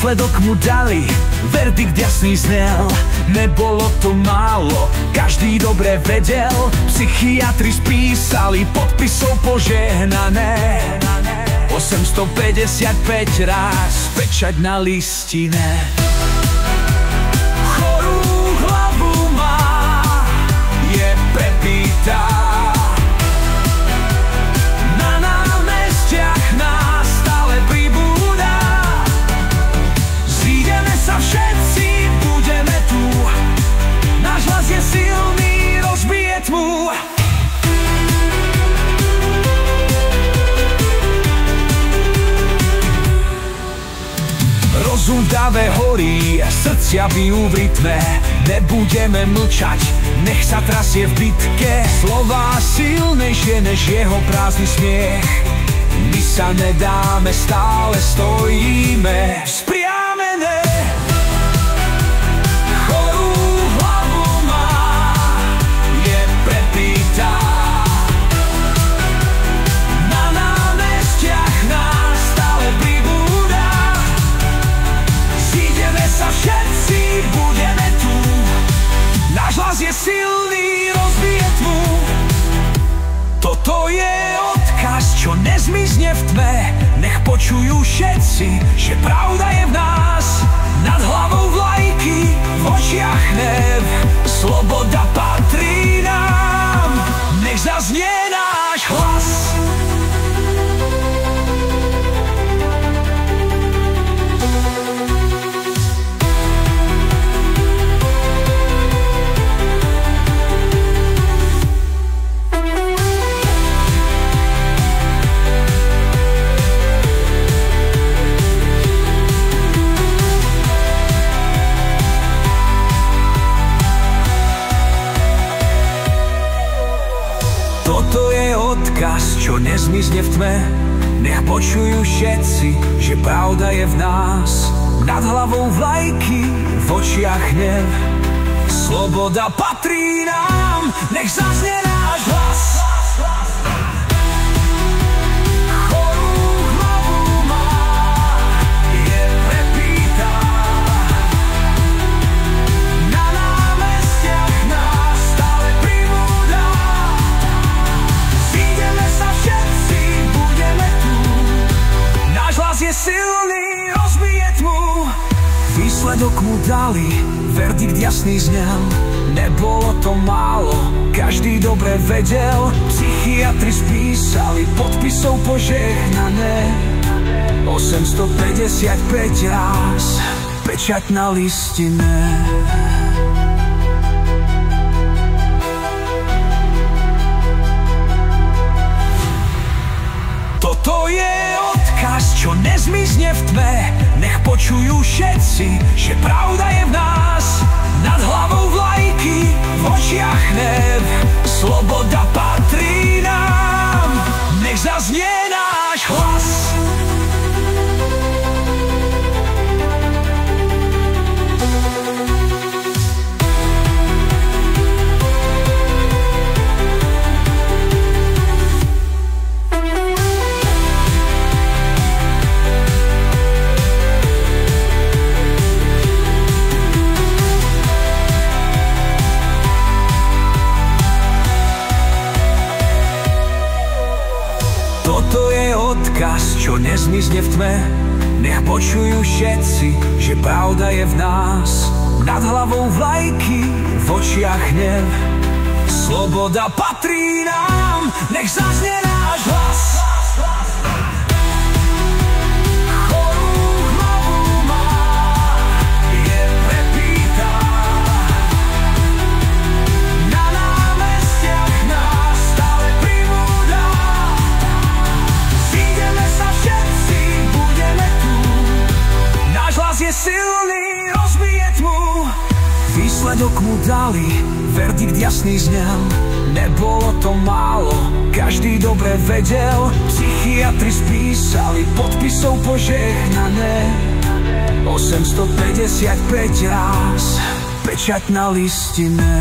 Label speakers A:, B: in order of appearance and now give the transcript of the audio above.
A: Výsledok mu dali, verdikt jasný znel. Nebolo to málo, každý dobre vedel. Psychiatri spísali podpisov požehnané. 855 raz pečať na listine. Chorú hlavu má, je prepítá. Na námestiach nás stále pribúda. Zídeme sa všetci, budeme tu. Náš hlas je silný, rozbije tmu. Rozum v dáve horí, srdcia bijú v rytme. Nebudeme mlčať, nech sa trasie v bitke. Slová silnejšie než jeho prázdny smiech. My sa nedáme, stále stojíme vzpriamené. Chorú hlavu má, je prepítá. Na námestiach nás stále pribúda. Zídeme sa všetci, budeme tu. Náš hlas je silný, rozbije tmu. Toto je odkaz, čo nezmizne v tme. Nech počujú všetci, že pravda je v nás. Nad hlavou vlajky, v očiach hnev. Sloboda patrí nám, nech zaznie náš hlas. Toto je odkaz, čo nezmizne v tme. Nech počujú všetci, že pravda je v nás. Nad hlavou vlajky, v očiach hnev. Sloboda patrí nám, nech zaznie náš hlas. Je silný, rozbije tmu. Výsledok mu dali, verdikt jasný znel. Nebolo to málo, každý dobre vedel. Psychiatri spísali podpisov požehnané. 855 raz pečať na listine. Toto je odkaz, čo nezmizne v tme. Nech počujú všetci, že pravda je v nás. Nad hlavou vlajky, v očiach hnev. Sloboda patrí nám, nech zaznie náš hlas. Toto je odkaz, čo nezmizne v tme. Nech počujú všetci, že pravda je v nás. Nad hlavou vlajky, v očiach hnev. Sloboda patrí nám, nech zaznie náš hlas. Je silný, rozbije tmu. Výsledok mu dali, verdikt jasný znel. Nebolo to málo, každý dobre vedel. Psychiatri spísali podpisov požehnané. 855 raz pečať na listine.